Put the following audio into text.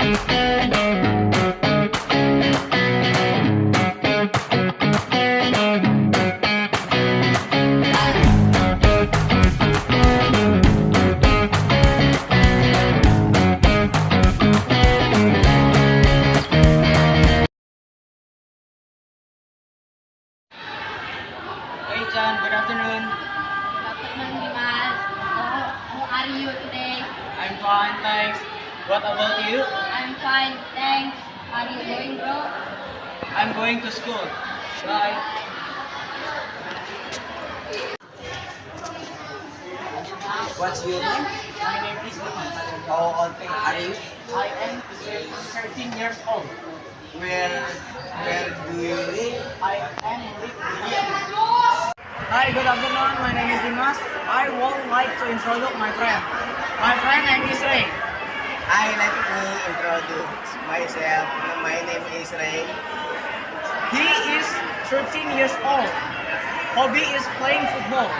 Hey John, good afternoon. Good afternoon, Dimas. How are you today? I'm fine, thanks. What about you? I'm fine, thanks. Are you going, bro? I'm going to school. Bye. What's your name? My name is Dimas. How old are you? I am 13 years old. Where do you live? I am living here. Hi, good afternoon. My name is Dimas. I would like to introduce my friend. My friend name is Ray. I let me introduce myself. My name is Ray. He is 13 years old. Hobby is playing football.